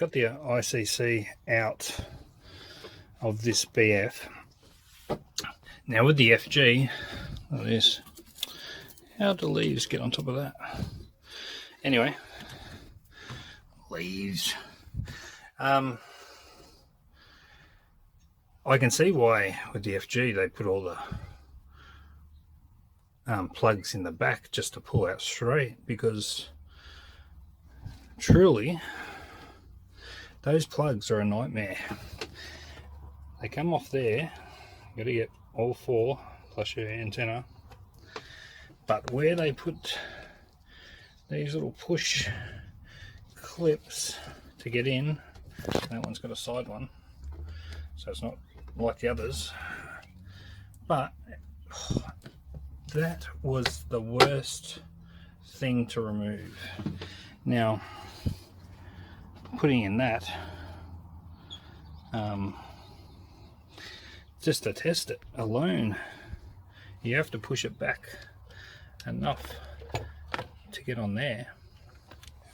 got the ICC out of this BF. Now with the FG, look at this. How do leaves get on top of that? Anyway, leaves. I can see why with the FG they put all the plugs in the back just to pull out straight, because truly those plugs are a nightmare. They come off there, you got to get all four plus your antenna, but where they put these little push clips to get in, that one's got a side one, so it's not like the others, but that was the worst thing to remove. Now putting in that just to test it alone, you have to push it back enough to get on there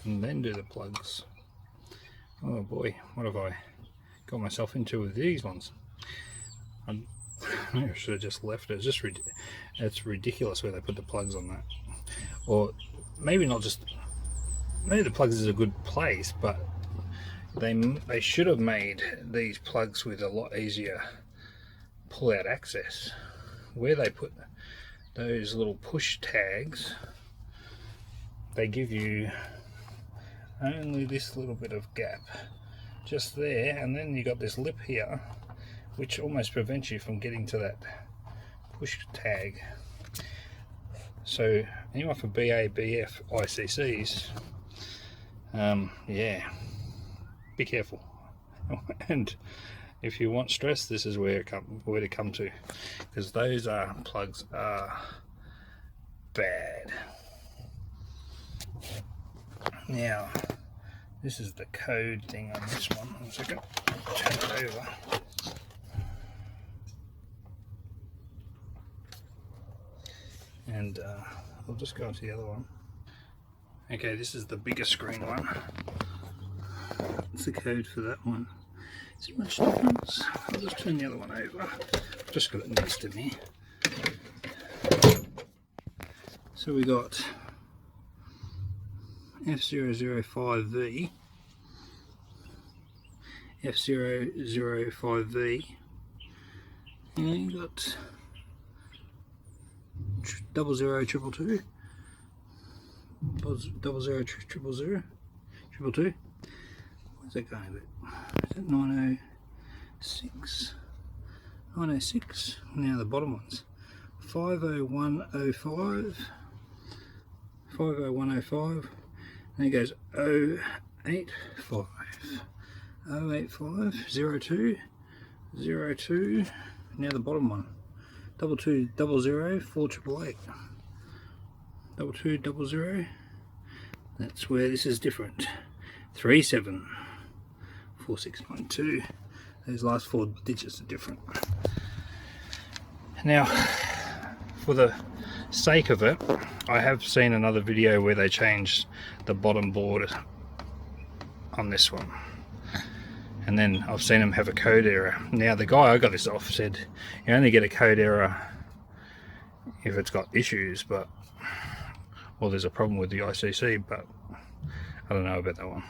and then do the plugs. Oh boy, what have I got myself into with these ones? I should have just left it. It's ridiculous where they put the plugs on that. Or maybe not just, maybe the plugs is a good place, but they should have made these plugs with a lot easier pull out access. Where they put those little push tags, they give you only this little bit of gap just there, and then you got this lip here which almost prevents you from getting to that push tag. So anyone for BA, BF, ICCs, yeah, be careful. And if you want stress, this is where to come to, because those plugs are bad. Now this is the code thing on this one. 1 second, turn it over. And I'll just go to the other one. Okay, this is the bigger screen one. What's the code for that one? Is there much difference? I'll just turn the other one over. I've just got it next to me. So we got F005V, F005V, and you got 00222, 00000, 222. Where's that going with? Is that 906? 906. Now the bottom ones. 50105. 50105. Then it goes 085. 085. 02. 02. Now the bottom one. 2200 4888. 2200. That's where this is different. 374692. Those last four digits are different. Now, for the sake of it, I have seen another video where they changed the bottom board on this one, and then I've seen them have a code error. Now the guy I got this off said you only get a code error if it's got issues, but, well, there's a problem with the ICC, but I don't know about that one.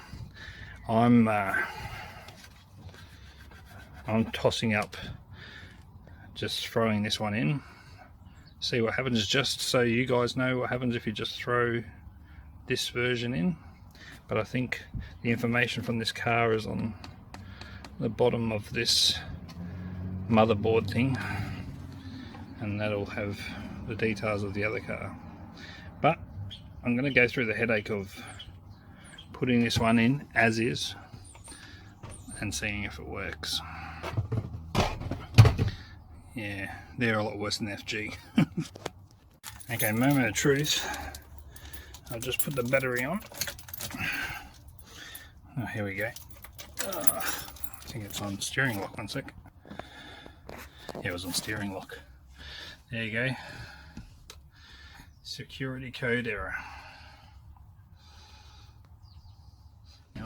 I'm tossing up just throwing this one in, see what happens, just so you guys know what happens if you just throw this version in. But I think the information from this car is on the bottom of this motherboard thing, and that'll have the details of the other car. But I'm going to go through the headache of putting this one in as is and seeing if it works. Yeah, they're a lot worse than FG. Okay, moment of truth. I'll just put the battery on. Oh, here we go. I think it's on steering lock. 1 sec. Yeah, it was on steering lock. There you go. Security code error.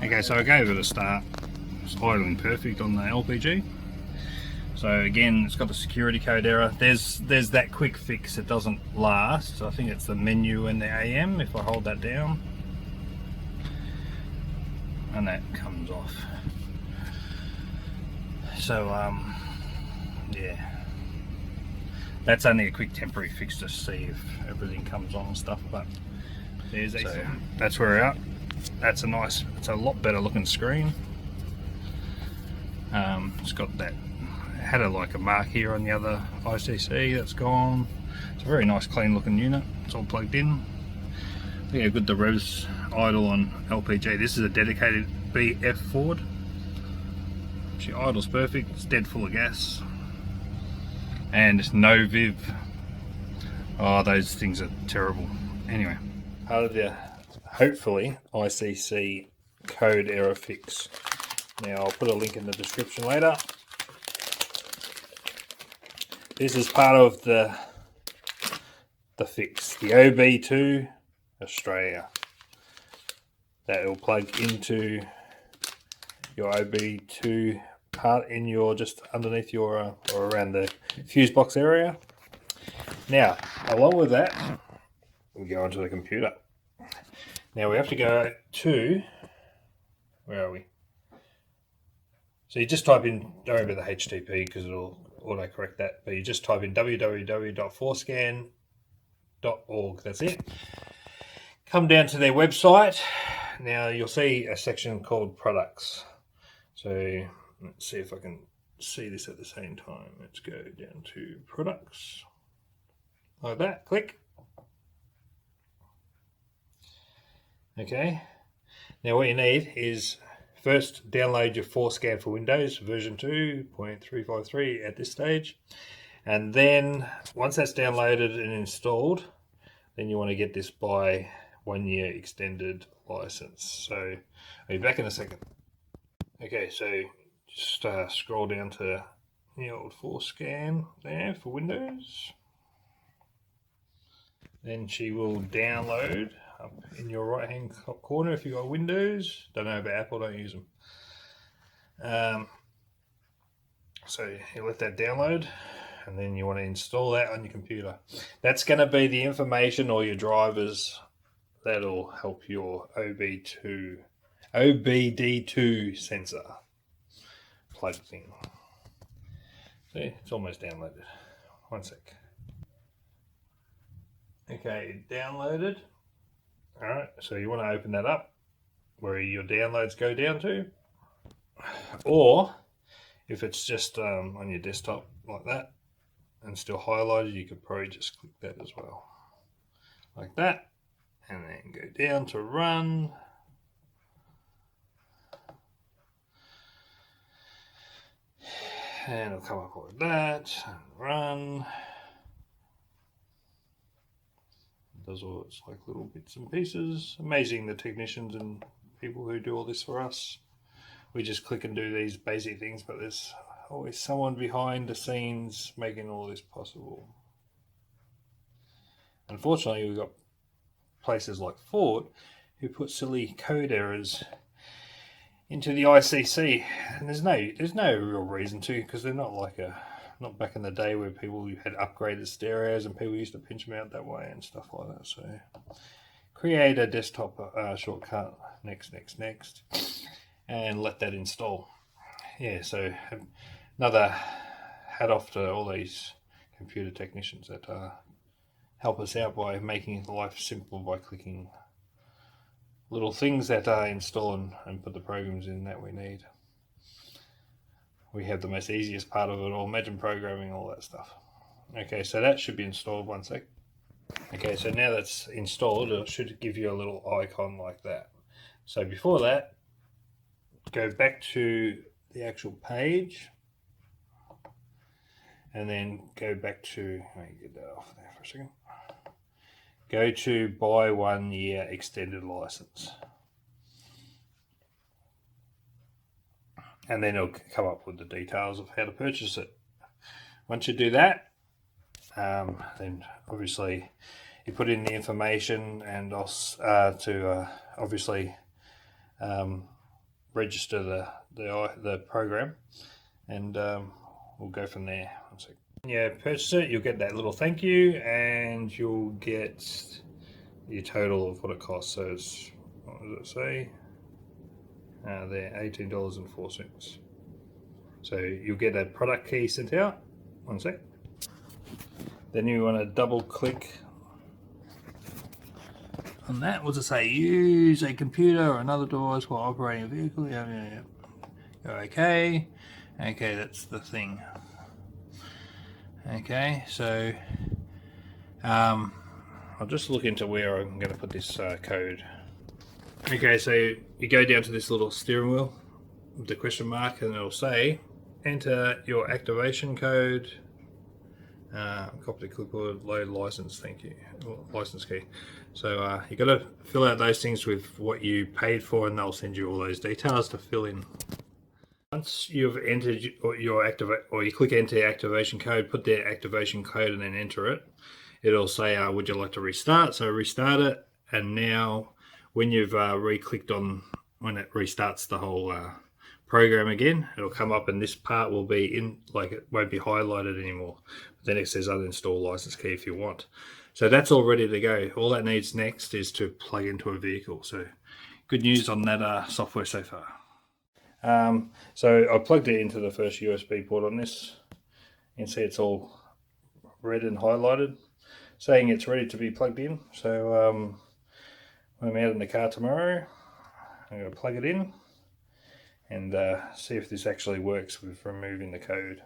Okay, so I gave it a start. It's idling perfect on the LPG. So again, it's got the security code error. There's that quick fix. It doesn't last. So I think it's the menu and the AM. If I hold that down, and that comes off. So yeah, that's only a quick temporary fix to see if everything comes on and stuff. But there's so that's where we're at. That's a nice. It's a lot better looking screen. It's got that. Had like a mark here on the other ICC. That's gone. It's a very nice, clean looking unit. It's all plugged in. Look how good the revs idle on LPG. This is a dedicated BF Ford. She idles perfect. It's dead full of gas. And it's no Viv. Oh, those things are terrible. Anyway, part of the hopefully ICC code error fix. Now I'll put a link in the description later. This is part of the fix, the OB2 Australia. That will plug into your OB2 part in your, just underneath your, or around the fuse box area. Now, along with that, we go onto the computer. Now we have to go to, where are we? So you just type in, don't remember the HTTP because it'll autocorrect that, but you just type in www.forscan.org. That's it. Come down to their website. Now you'll see a section called products. So let's see if I can see this at the same time. Let's go down to products like that. Click. Okay. Now what you need is first download your FORScan for Windows version 2.353 at this stage, and then once that's downloaded and installed, then you want to get this by 1 year extended license. So I'll be back in a second. Okay, so just scroll down to the old FORScan there for Windows. Then she will download up in your right hand top corner if you've got Windows. Don't know about Apple, don't use them. So you let that download, and then you want to install that on your computer. That's going to be the information or your drivers that'll help your OBD2 sensor plug thing. See, it's almost downloaded. One sec. Okay, downloaded. Alright, so you want to open that up where your downloads go down to, or if it's just on your desktop like that and still highlighted, you could probably just click that as well, like that, and then go down to run. And it'll come up like that and run. Does all its like little bits and pieces. Amazing, the technicians and people who do all this for us. We just click and do these basic things, but there's always someone behind the scenes making all this possible. Unfortunately, we've got places like Ford who put silly code errors into the ICC, and there's no real reason to, because they're not like not back in the day where people had upgraded stereos and people used to pinch them out that way and stuff like that. So create a desktop shortcut, next, and let that install. Yeah, so another hat off to all these computer technicians that help us out by making life simple by clicking little things that install and put the programs in that we need. We have the most easiest part of it all. Imagine programming all that stuff. Okay, so that should be installed. One sec. Okay, so now that's installed, it should give you a little icon like that. So before that, go back to the actual page, and then go back to, let me get that off there for a second. Go to buy 1 year extended license. And then it'll come up with the details of how to purchase it. Once you do that, then obviously you put in the information and obviously register the program, and we'll go from there. One second. When you purchase it, you'll get that little thank you, and you'll get your total of what it costs. So it's, what does it say? There, $18.04. So you'll get a product key sent out. One sec. Then you want to double click on that. What's it say? Use a computer or another device while operating a vehicle. Yeah. Go okay. Okay, that's the thing. Okay, so I'll just look into where I'm going to put this code. Okay, so you go down to this little steering wheel with the question mark, and it'll say enter your activation code, copy the clipboard, load license, thank you, license key. So you got to fill out those things with what you paid for, and they'll send you all those details to fill in. Once you've entered your activate, or you click enter activation code, put the activation code and then enter it, it'll say would you like to restart. So restart it, and now when you've re-clicked on, when it restarts the whole program again, it'll come up, and this part will be in, like, it won't be highlighted anymore. Then it says uninstall license key if you want. So that's all ready to go. All that needs next is to plug into a vehicle. So good news on that software so far. So I plugged it into the first USB port on this. You can see it's all red and highlighted, saying it's ready to be plugged in. So when I'm out in the car tomorrow, I'm going to plug it in and see if this actually works with removing the code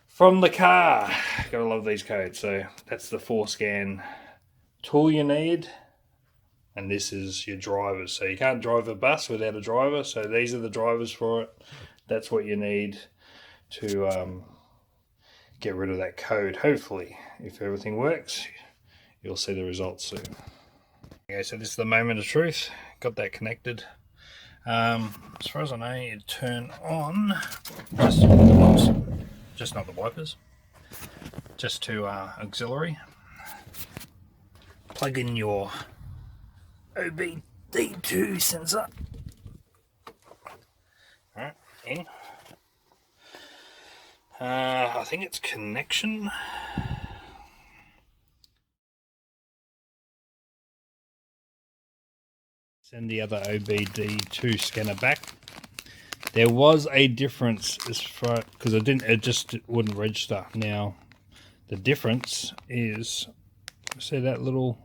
from the car. Gotta love these codes. So that's the FORScan tool you need, and this is your drivers. So you can't drive a bus without a driver, so these are the drivers for it. That's what you need to get rid of that code. Hopefully, if everything works, you'll see the results soon. Okay, so this is the moment of truth. Got that connected. As far as I know, you turn on just not the wipers, just to auxiliary. Plug in your OBD2 sensor. Alright, in. I think it's connection. Send the other OBD2 scanner back. There was a difference as far, because it just wouldn't register. Now the difference is, see that little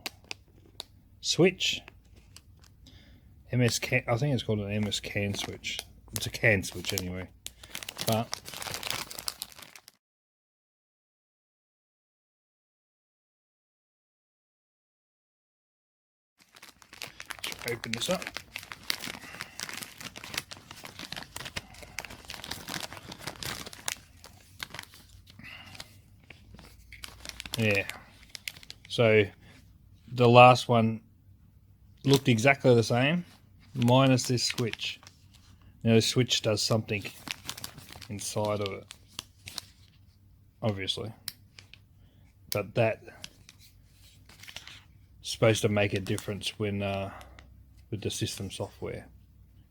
switch, MS can, I think it's called an MS can switch. It's a can switch anyway, but let's open this up. Yeah, so the last one looked exactly the same, minus this switch. Now the switch does something inside of it, obviously, but that's supposed to make a difference when with the system software.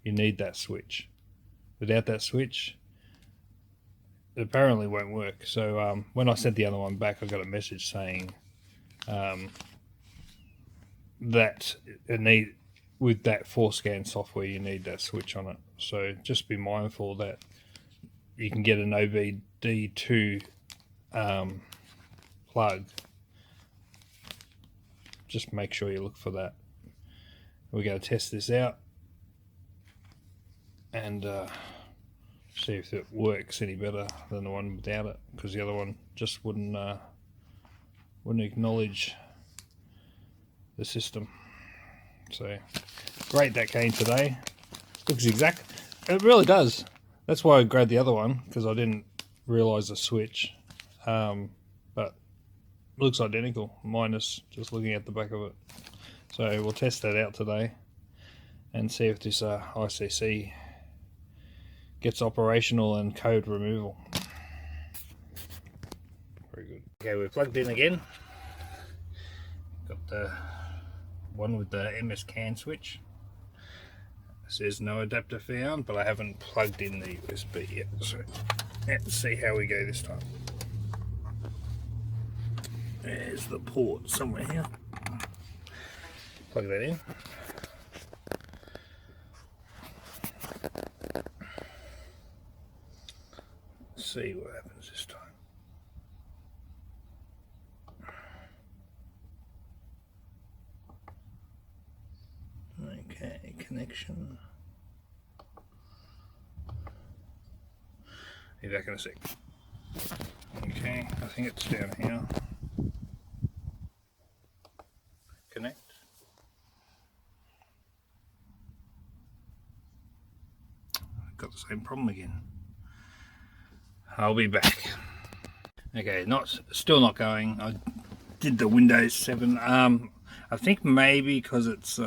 You need that switch. Without that switch, it apparently won't work. So when I sent the other one back, I got a message saying that with that FORScan software, you need that switch on it. So just be mindful that you can get an OBD2 plug. Just make sure you look for that. We're going to test this out and see if it works any better than the one without it, because the other one just wouldn't acknowledge the system. So great, that came today. Looks exact. It really does. That's why I grabbed the other one, because I didn't realize the switch. But it looks identical, minus just looking at the back of it. So we'll test that out today and see if this ICC gets operational and code removal. Very good. Okay, we're plugged in again. Got the one with the MS can switch. says no adapter found, but I haven't plugged in the USB yet, so let's see how we go this time. There's the port somewhere here. Plug that in. Let's see what happens this time. Okay, connection. Be back in a sec. Okay, I think it's down here. Connect. Got the same problem again. I'll be back. Okay, still not going. I did the Windows 7. I think maybe because it's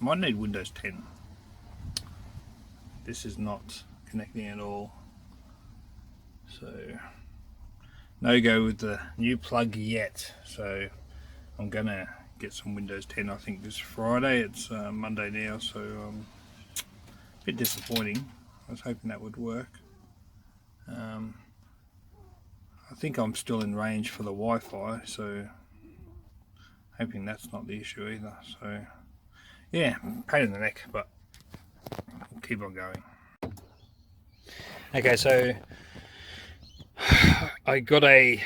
might need Windows 10. This is not connecting at all. So no go with the new plug yet. So I'm gonna get some Windows 10. I think this Friday. It's Monday now, so a bit disappointing. I was hoping that would work. I think I'm still in range for the Wi-Fi, so hoping that's not the issue either. So yeah, pain in the neck, but we'll keep on going. Okay, so I got a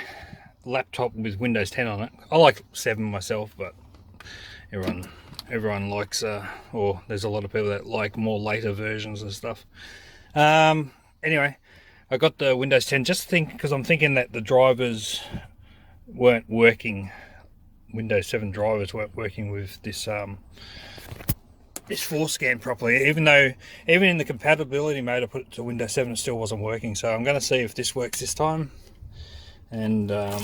laptop with Windows 10 on it. I like 7 myself, but everyone likes or there's a lot of people that like more later versions and stuff. Anyway, I got the Windows 10 because I'm thinking that the drivers weren't working. Windows 7 drivers weren't working with this this FORScan properly, even in the compatibility mode I put it to Windows 7, it still wasn't working. So I'm going to see if this works this time and go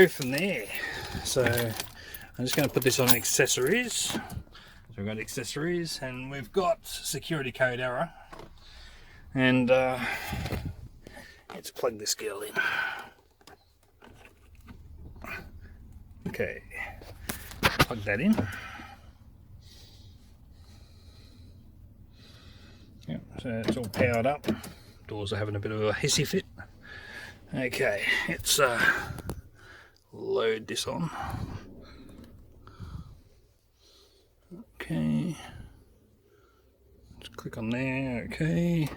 from there. So I'm just going to put this on accessories. So we've got accessories and we've got security code error, and let's plug this girl in. Okay, plug that in. Yep, so it's all powered up. Doors are having a bit of a hissy fit. Okay, let's load this on. Okay, let's click on there. Okay,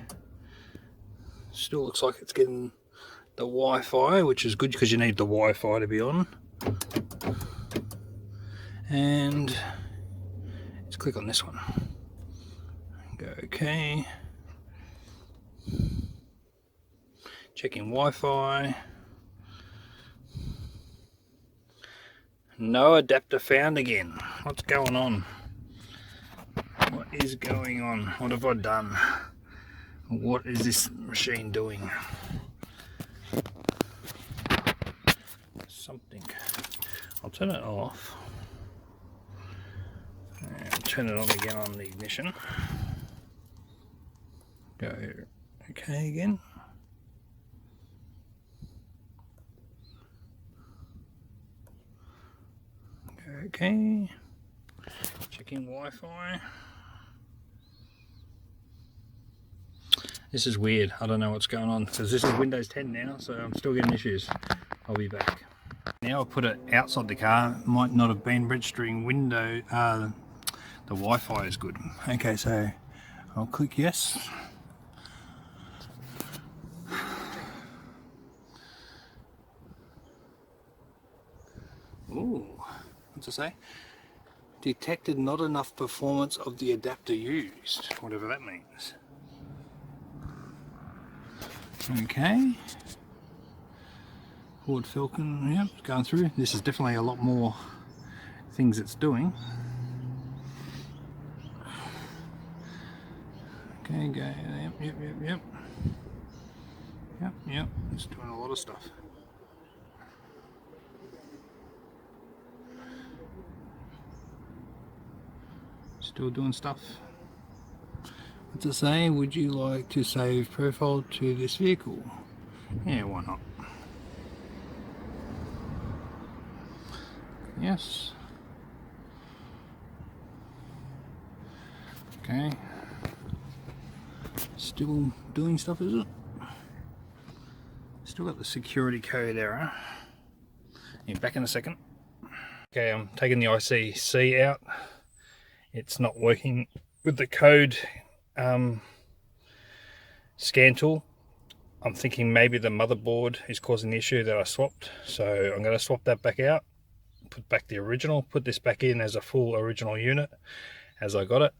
still looks like it's getting the Wi-Fi, which is good because you need the Wi-Fi to be on. And let's click on this one. Go okay. Checking Wi-Fi. No adapter found again. What's going on? What is going on? What have I done? What is this machine doing? Something. I'll turn it off. And turn it on again on the ignition. Go okay again. Go okay. Checking Wi-Fi. This is weird. I don't know what's going on because this is Windows 10 now, so I'm still getting issues. I'll be back. Now I put it outside the car. Might not have been registering window. The Wi-Fi is good. Okay, so I'll click yes. Ooh, what's it say? Detected not enough performance of the adapter used, whatever that means. Okay. Ford Falcon, yep, it's going through. This is definitely a lot more things it's doing. Okay, go, yep. Yep, it's doing a lot of stuff. Still doing stuff. What's it say? Would you like to save profile to this vehicle? Yeah, why not? Yes. Okay. Still doing stuff, is it? Still got the security code error. Yeah, back in a second. Okay, I'm taking the ICC out. It's not working with the code scan tool. I'm thinking maybe the motherboard is causing the issue that I swapped. So I'm going to swap that back out, put back the original, put this back in as a full original unit as I got it,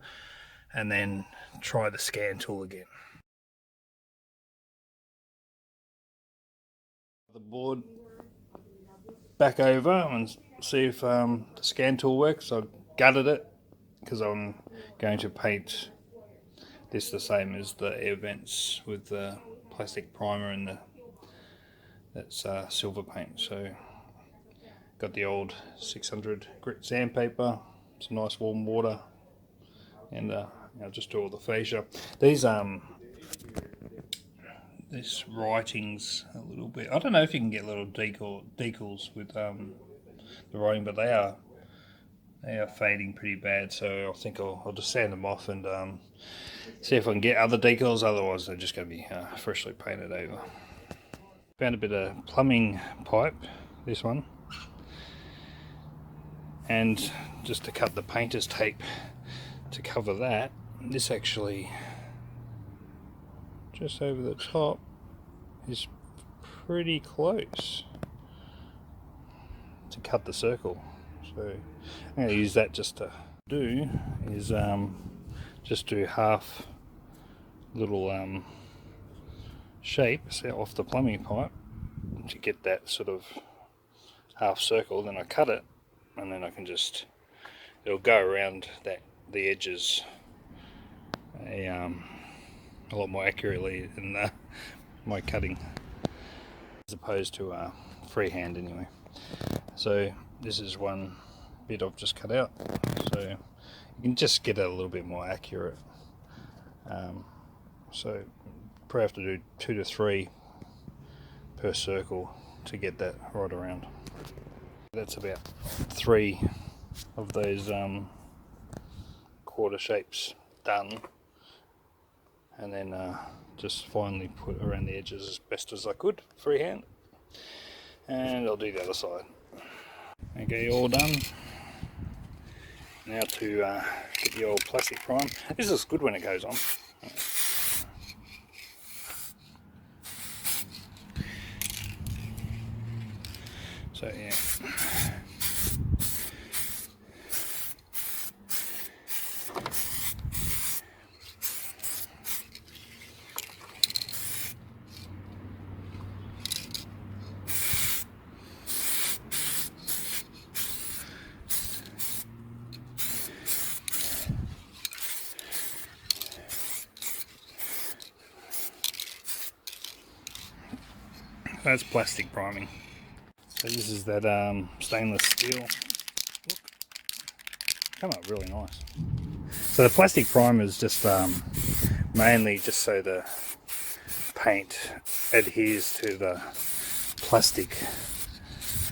and then try the scan tool again. The board back over and see if the scan tool works. I've gutted it because I'm going to paint this the same as the air vents with the plastic primer and that's silver paint. So got the old 600 grit sandpaper, some nice warm water, and I'll just do all the fascia. These this writing's a little bit, I don't know if you can get little decals with the writing, but they are fading pretty bad, so I think I'll just sand them off and see if I can get other decals. Otherwise they're just going to be freshly painted over. Found a bit of plumbing pipe, this one, and just to cut the painter's tape to cover that, this actually just over the top is pretty close to cut the circle. So I'm going to use that just to do is just do half little shapes off the plumbing pipe to get that sort of half circle. Then I cut it, and then I can just, it'll go around the edges a lot more accurately than my cutting, as opposed to freehand anyway. So this is one bit I've just cut out, so you can just get it a little bit more accurate. So probably have to do 2 to 3 per circle to get that right around. That's about 3 of those quarter shapes done, and then just finally put around the edges as best as I could freehand, and I'll do the other side. Okay, all done. Now to get the old plastic prime. This is good when it goes on. So yeah. That's plastic priming. So this is that stainless steel. Look, come up really nice. So the plastic primer is just mainly just so the paint adheres to the plastic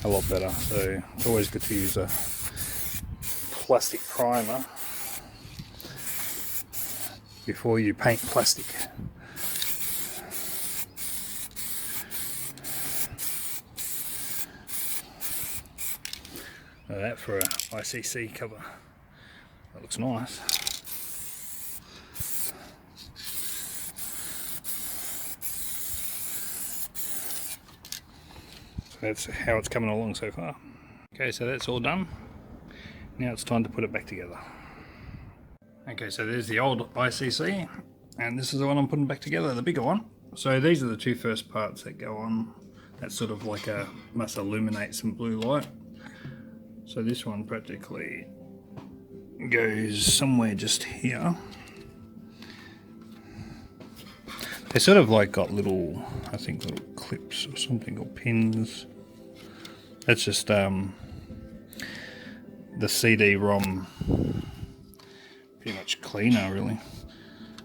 a lot better. So it's always good to use a plastic primer before you paint plastic. Now that for a ICC cover, that looks nice. So that's how it's coming along so far. Okay, so that's all done. Now it's time to put it back together. Okay, so there's the old ICC, and this is the one I'm putting back together, the bigger one. So these are the 2 first parts that go on. That's sort of like must illuminate some blue light. So this one practically goes somewhere just here. They sort of like got little, I think little clips or something, or pins. That's just the CD-ROM, pretty much cleaner really.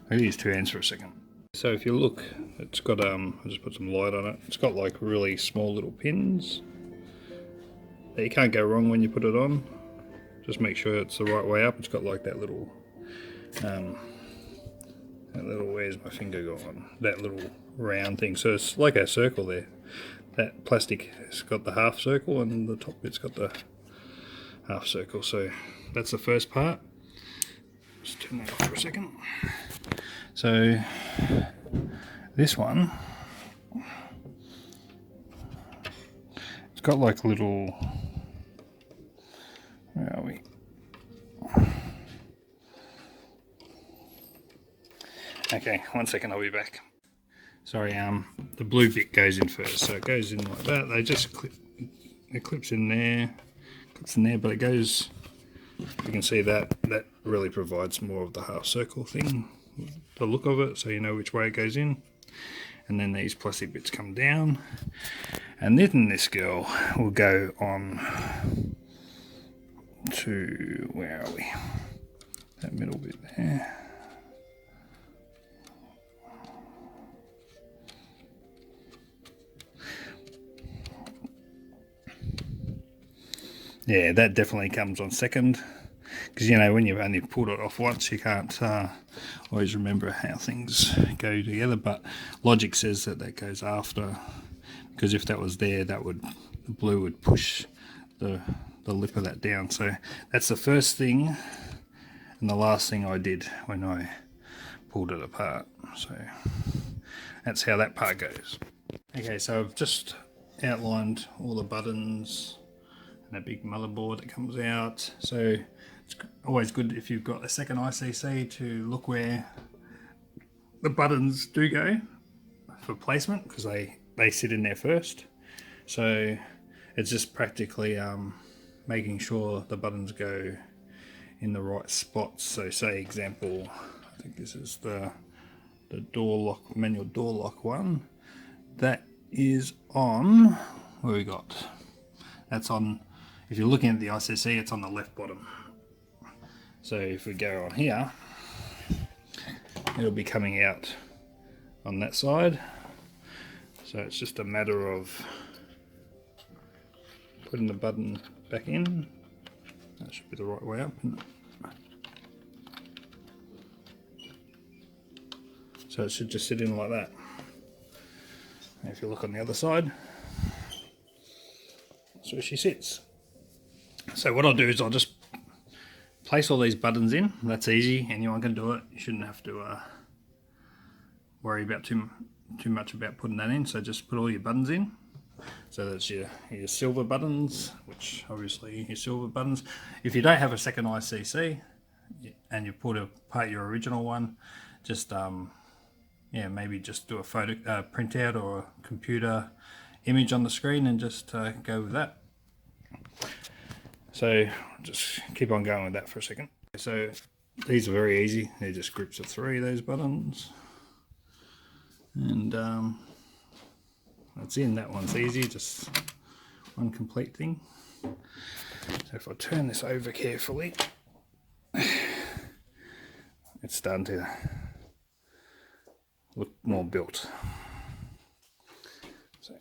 I'll use 2 hands for a second. So if you look, it's got, I'll just put some light on it. It's got like really small little pins. You can't go wrong when you put it on. Just make sure it's the right way up. It's got like that little that little, where's my finger gone? That little round thing. So it's like a circle there. That plastic has got the half circle and the top bit's got the half circle. So that's the first part. Just turn that off for a second. So this one, it's got like little, where are we? Okay, 1 second, I'll be back. Sorry, the blue bit goes in first, so it goes in like that. They just clip, it clips in there, but it goes, you can see that really provides more of the half circle thing, the look of it, so you know which way it goes in. And then these plastic bits come down, and then this girl will go on to, where are we? That middle bit there. Yeah, that definitely comes on second, because you know when you've only pulled it off once, you can't always remember how things go together. But logic says that that goes after, because if that was there, that would, the blue would push the lip of that down. So that's the first thing and the last thing I did when I pulled it apart. So that's how that part goes. Okay, so I've just outlined all the buttons and a big motherboard that comes out. So it's always good if you've got a second ICC to look where the buttons do go for placement, because they sit in there first. So it's just practically making sure the buttons go in the right spots. So say example, I think this is the door lock, manual door lock one. That is on, where we got, that's on, if you're looking at the ICC, it's on the left bottom. So if we go on here, it'll be coming out on that side. So it's just a matter of putting the button back in. That should be the right way up, isn't it? So it should just sit in like that. And if you look on the other side, that's where she sits. So what I'll do is I'll just place all these buttons in. That's easy, anyone can do it. You shouldn't have to worry about too much about putting that in. So just put all your buttons in. So that's your silver buttons, which obviously your silver buttons. If you don't have a second ICC and you put apart your original one, just yeah, maybe just do a photo printout or a computer image on the screen and just go with that. So just keep on going with that for a second. So these are very easy. They're just groups of 3, those buttons. And that's in. That one's easy, just one complete thing. So if I turn this over carefully, it's starting to look more built. So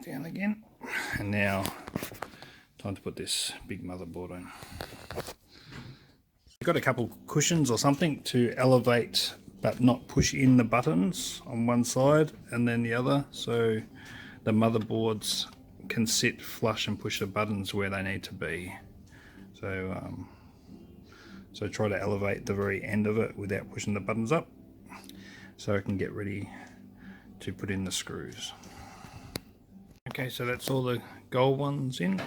down again, and now time to put this big motherboard on. You've got a couple cushions or something to elevate but not push in the buttons on one side and then the other, so the motherboards can sit flush and push the buttons where they need to be. So so try to elevate the very end of it without pushing the buttons up, so I can get ready to put in the screws. Okay, so that's all the gold ones in.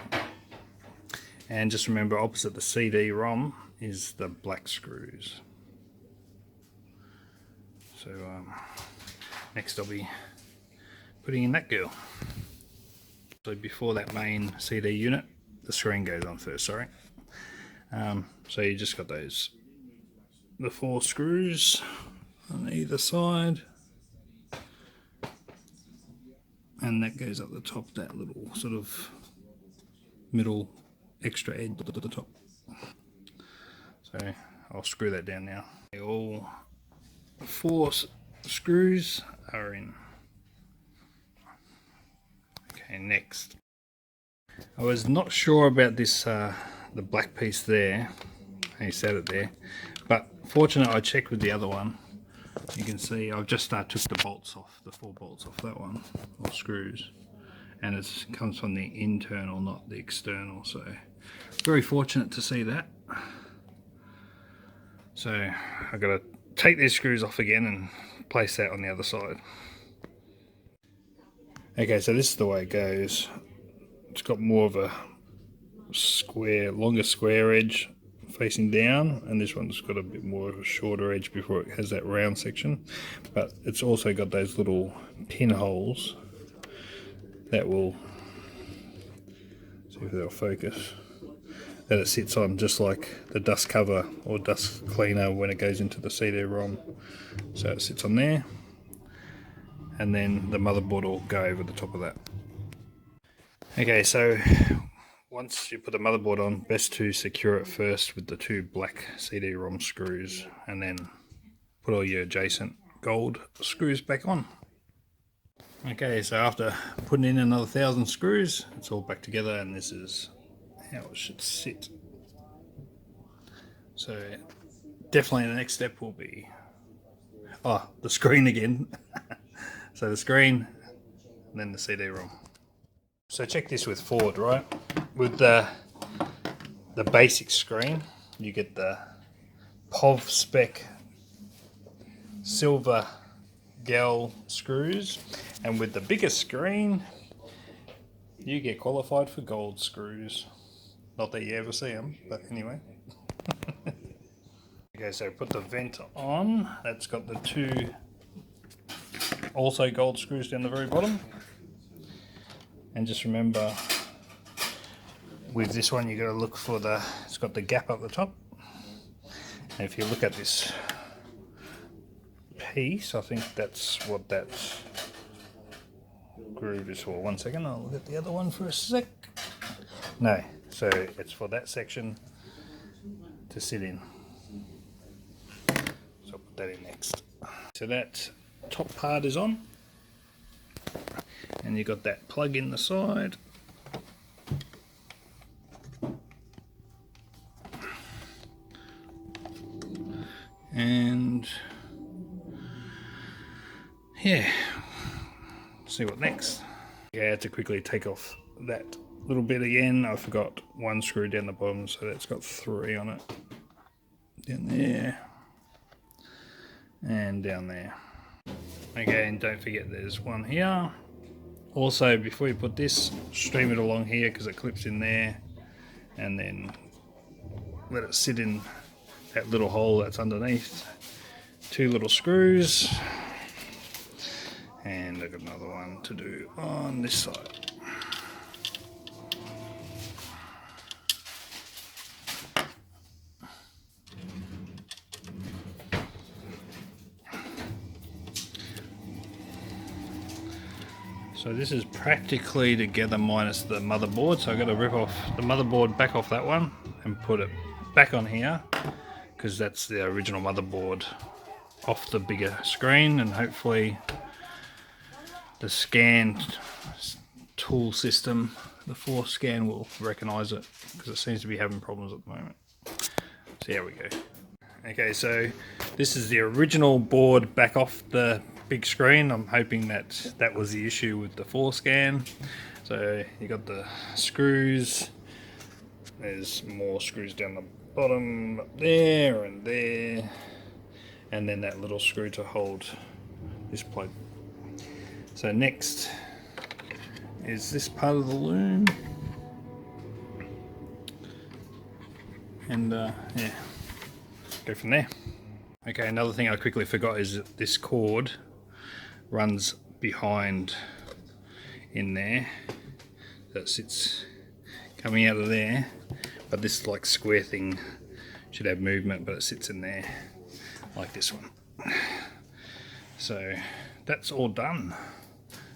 And just remember, opposite the CD-ROM is the black screws. So next I'll be putting in that girl. So before that main CD unit, the screen goes on first, sorry. So you just got those, the 4 screws on either side. And that goes up the top, that little sort of middle extra edge at the top. So I'll screw that down now. All 4 screws are in. Okay, next. I was not sure about this, the black piece there. He set it there, But fortunately I checked with the other one. You can see I've just took the bolts off, the 4 bolts off that one, or screws, and it comes from the internal, not the external, so very fortunate to see that. So I've got to take these screws off again and place that on the other side. Okay, so this is the way it goes. It's got more of a square, longer square edge facing down, and this one's got a bit more of a shorter edge before it has that round section, but it's also got those little pinholes that will, see if they'll focus, that it sits on, just like the dust cover or dust cleaner when it goes into the CD-ROM. So it sits on there, and then the motherboard will go over the top of that. Okay, so once you put the motherboard on, best to secure it first with the 2 black CD-ROM screws, and then put all your adjacent gold screws back on. Okay, so after putting in another 1,000 screws, it's all back together, and this is how it should sit. So definitely the next step will be the screen again. So the screen and then the CD-ROM. So check this with Ford, right? With the basic screen, you get the POV spec silver gal screws, and with the bigger screen you get qualified for gold screws. Not that you ever see them, but anyway. Okay, so put the vent on. That's got the 2 also gold screws down the very bottom. And just remember, with this one you got to look for it's got the gap up the top. And if you look at this piece, I think that's what that groove is for. One second, I'll look at the other one for a sec. No, so it's for that section to sit in. So I'll put that in next. So that top part is on, and you've got that plug in the side. And yeah, see what next. Yeah, I had to quickly take off that little bit again. I forgot 1 screw down the bottom, so that's got 3 on it. Down there and down there. Okay, and don't forget there's 1 here. Also, before you put this, stream it along here because it clips in there, and then let it sit in that little hole that's underneath. 2 little screws, and I've got another one to do on this side. So this is practically together minus the motherboard, so I've got to rip off the motherboard back off that one and put it back on here, because that's the original motherboard off the bigger screen, and hopefully the scan tool system, the FORScan, will recognize it, because it seems to be having problems at the moment. So here we go. Okay, so this is the original board back off the big screen. I'm hoping that was the issue with the FORScan. So you got the screws, there's more screws down the bottom, up there and there, and then that little screw to hold this plug. So next is this part of the loom, and yeah, go from there. Okay, another thing I quickly forgot is that this cord runs behind in there, that sits coming out of there, but this like square thing should have movement, but it sits in there like this one. So that's all done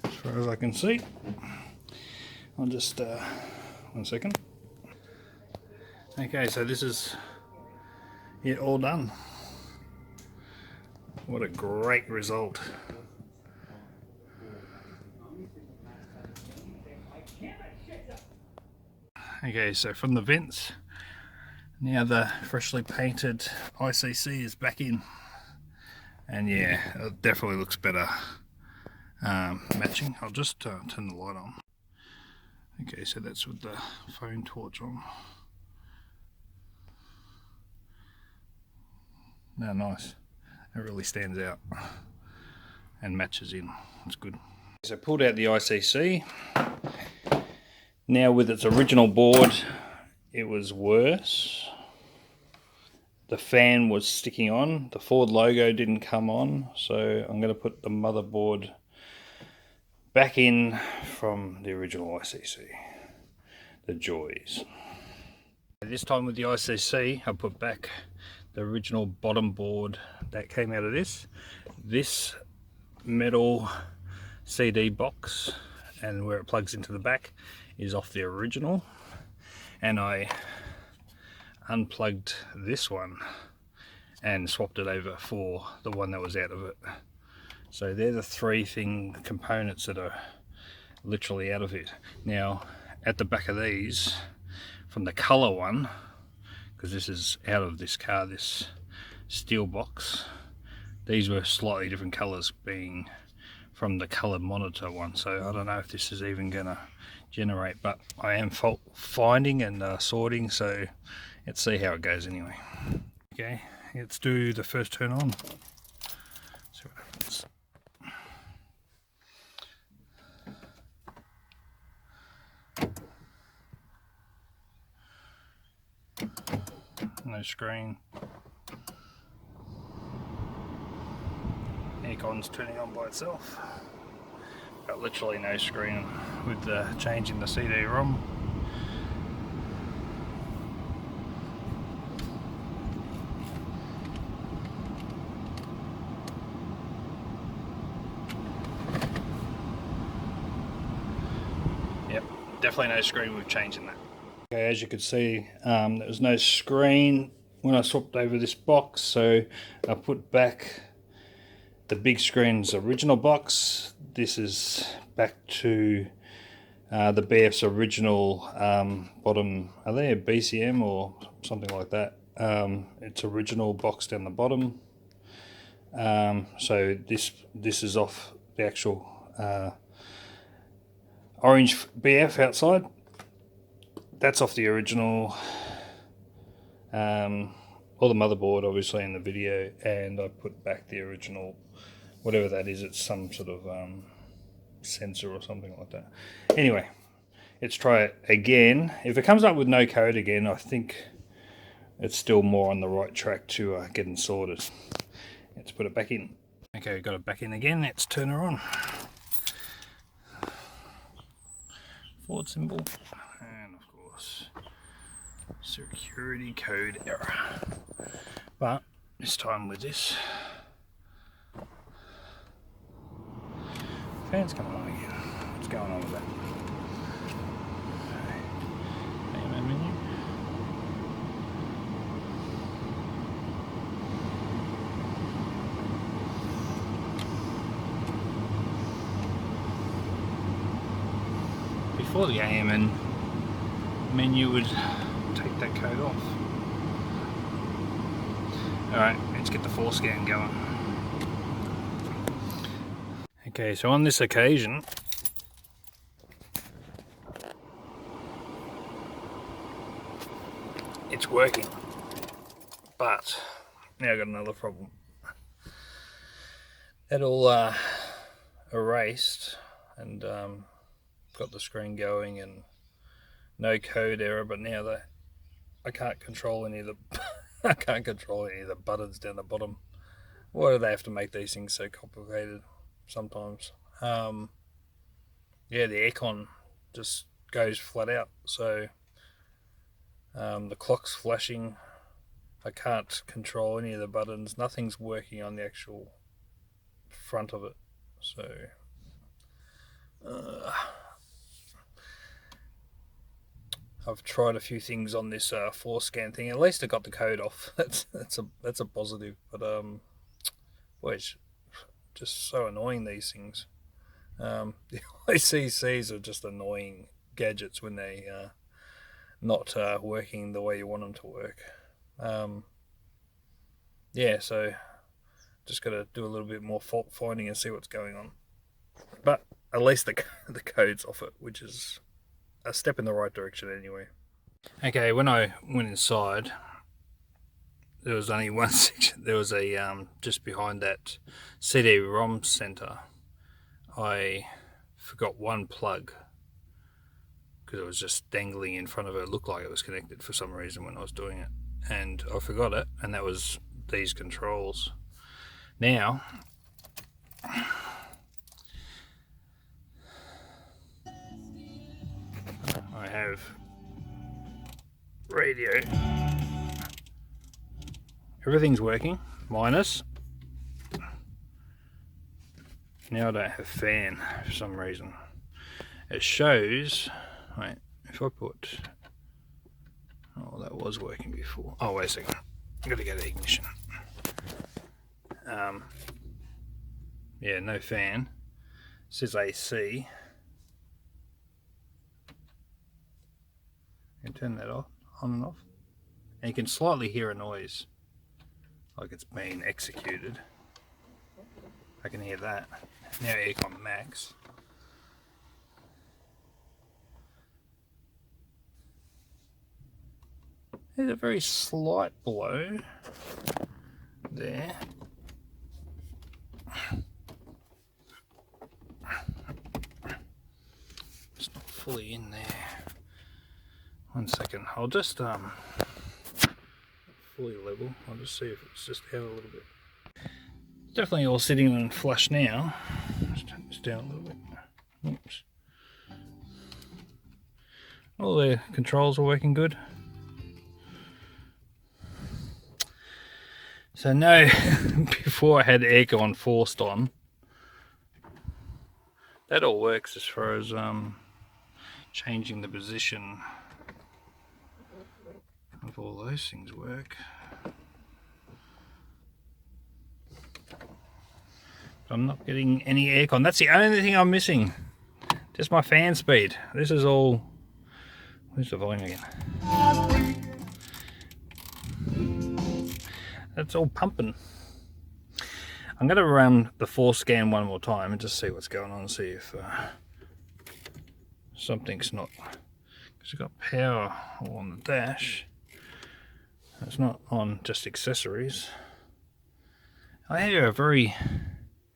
as far as I can see. I'll just 1 second. Okay, so this is it, all done. What a great result. Okay, so from the vents, Now the freshly painted ICC is back in, and yeah, it definitely looks better matching. I'll just turn the light on. Okay, so that's with the phone torch on. Now nice, it really stands out and matches in, it's good. So pulled out the ICC. Now with its original board, it was worse. The fan was sticking on, the Ford logo didn't come on, so I'm going to put the motherboard back in from the original ICC. The joys. This time with the ICC, I put back the original bottom board that came out of this. This metal CD box, and where it plugs into the back is off the original, and I unplugged this one and swapped it over for the one that was out of it. So they're the three components that are literally out of it. Now at the back of these, from the color one, because this is out of this car, this steel box, these were slightly different colors being from the color monitor one, so I don't know if this is even gonna generate, but I am fault finding and sorting, so let's see how it goes anyway. Okay, let's do the first turn on. See what happens. No screen. Aircon's turning on by itself. But literally no screen with the change in the CD-ROM. Yep, definitely no screen with changing that. Okay, as you can see, there was no screen when I swapped over this box, so I put back the big screen's original box. This is back to the BF's original bottom. Are they a BCM or something like that? Its original box down the bottom. So this is off the actual orange BF outside. That's off the original, or the motherboard obviously in the video, and I put back the original, whatever that is. It's some sort of sensor or something like that. Anyway, let's try it again. If it comes up with no code again, I think it's still more on the right track to getting sorted. Let's put it back in. Okay, got it back in again. Let's turn her on. Forward symbol, and of course security code error. But this time with this, fan's coming on again. What's going on with that? AMM menu. Before the AMN menu would take that code off. Alright, let's get the FORScan going. Okay, so on this occasion, it's working, but now I've got another problem. That all erased and got the screen going and no code error, but now that I can't control any of the I can't control any of the buttons down the bottom. Why do they have to make these things so complicated sometimes? Yeah, the aircon just goes flat out, so the clock's flashing. I can't control any of the buttons. Nothing's working on the actual front of it, so I've tried a few things on this FORScan thing. At least I got the code off. That's a positive. But boy, it's just so annoying, these things. The ICCs are just annoying gadgets when they not working the way you want them to work. Yeah, so just got to do a little bit more fault finding and see what's going on. But at least the code's off it, which is a step in the right direction anyway. Okay, when I went inside, there was only one section. There was a just behind that CD-ROM center, I forgot one plug because it was just dangling in front of it. It looked like it was connected for some reason when I was doing it, and I forgot it, and that was these controls. Now I have radio. Everything's working, minus now I don't have fan for some reason. It shows, wait, if I put, oh, that was working before. Oh, wait a second, I've got to go to ignition. Yeah, no fan. It says AC. You can turn that off, on and off. And you can slightly hear a noise, like it's being executed. I can hear that. Now aircon max. There's a very slight blow there. It's not fully in there. 1 second. I'll just fully level. I'll just see if it's just out a little bit. It's definitely all sitting on flush now. Let's turn this down a little bit. Oops. All the controls are working good. So no, before I had aircon forced on. That all works as far as changing the position of all those things work. But I'm not getting any aircon. That's the only thing I'm missing. Just my fan speed. This is all. Where's the volume again? That's all pumping. I'm going to run the FORScan one more time and just see what's going on, see if something's not, because you've got power on the dash. It's not on just accessories. I hear a very,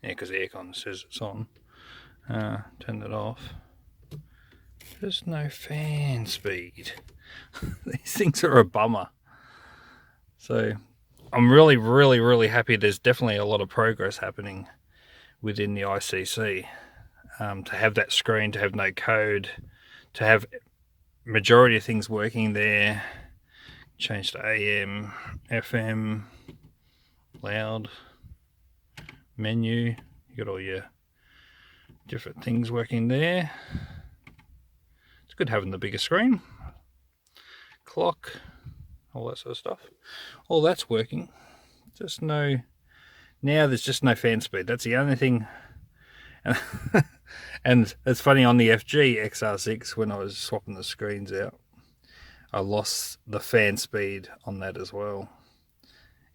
yeah, because the aircon says it's on. Turn that off. There's no fan speed. These things are a bummer. So I'm really happy. There's definitely a lot of progress happening within the ICC. To have that screen, to have no code, to have majority of things working there. Change to AM, FM, loud, menu. You got all your different things working there. It's good having the bigger screen. Clock, all that sort of stuff. All that's working. Just no, now there's just no fan speed. That's the only thing. And it's funny, on the FG XR6, when I was swapping the screens out, I lost the fan speed on that as well.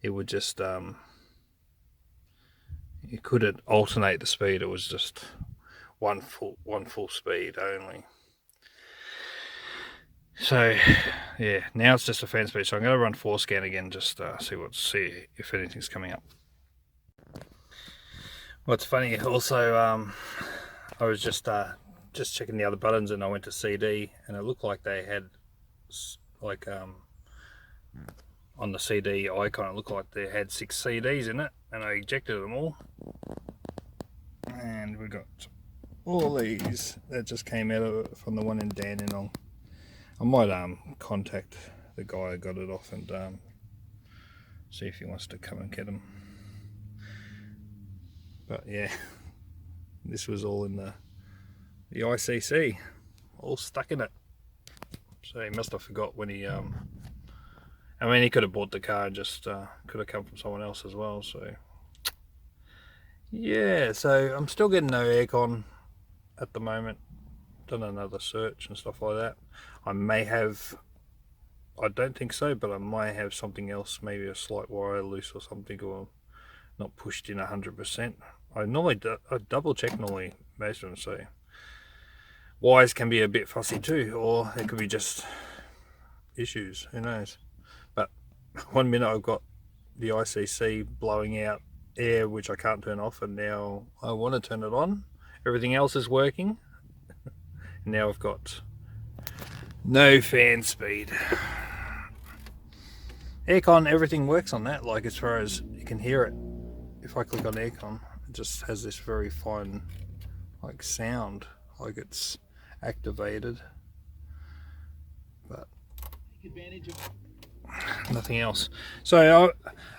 It would just, you couldn't alternate the speed. It was just one full speed only. So yeah, now it's just a fan speed. So I'm going to run FORScan again, just see if anything's coming up. What's funny also, I was just checking the other buttons, and I went to CD, and it looked like they had, like, on the CD icon, it looked like they had 6 CDs in it, and I ejected them all, and we got all these that just came out of it from the one in Dandenong. I might contact the guy I got it off and see if he wants to come and get them. But yeah, this was all in the ICC, all stuck in it. So he must have forgot when he, I mean, he could have bought the car and just could have come from someone else as well. So yeah, so I'm still getting no aircon at the moment. Done another search and stuff like that. I may have I don't think so, but I might have something else, maybe a slight wire loose or something, or not pushed in 100%. I double check normally most of them, so wires can be a bit fussy too, or it could be just issues, who knows. But one minute I've got the ICC blowing out air which I can't turn off, and now I want to turn it on. Everything else is working. And now I've got no fan speed. Aircon, everything works on that, like as far as you can hear it. If I click on aircon, it just has this very fine like sound, like it's activated, but nothing else. So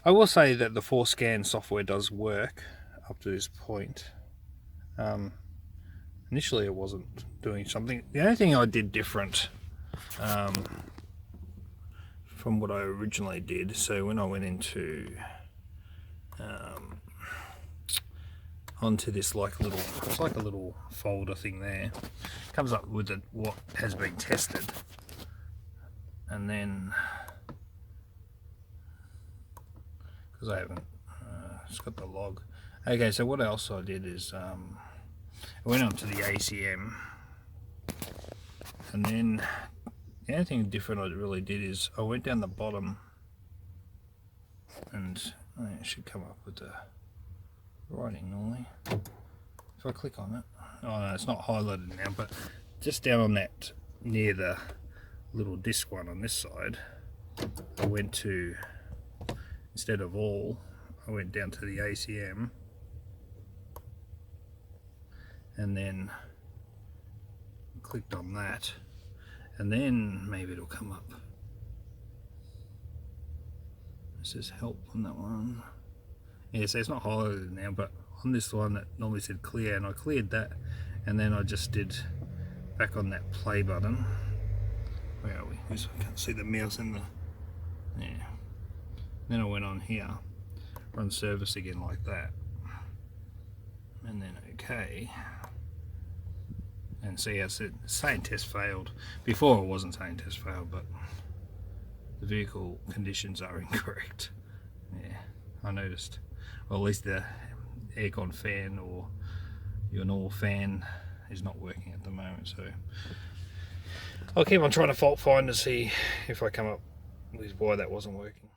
I will say that the FORScan software does work up to this point. Initially it wasn't doing something. The only thing I did different from what I originally did, so when I went into onto this like little, it's like a little folder thing there, comes up with what has been tested, and then because I haven't, it's got the log. Okay, so what else I did is I went onto the ACM, and then the only thing different I really did is I went down the bottom, and it should come up with the writing normally. If I click on it, oh no, it's not highlighted now, but just down on that, near the little disc one on this side, I went to, instead of all, I went down to the ACM, and then clicked on that, and then maybe it'll come up. It says help on that one. Yeah, so it's not highlighted now, but on this one that normally said clear, and I cleared that, and then I just did back on that play button. Where are we? I can't see the mouse in the, yeah. Then I went on here, run service again like that, and then okay. And see, it's saying test failed. Before it wasn't saying test failed, but the vehicle conditions are incorrect. Yeah, I noticed. Well, at least the aircon fan or your normal fan is not working at the moment, so I'll keep on trying to fault find to see if I come up with why that wasn't working.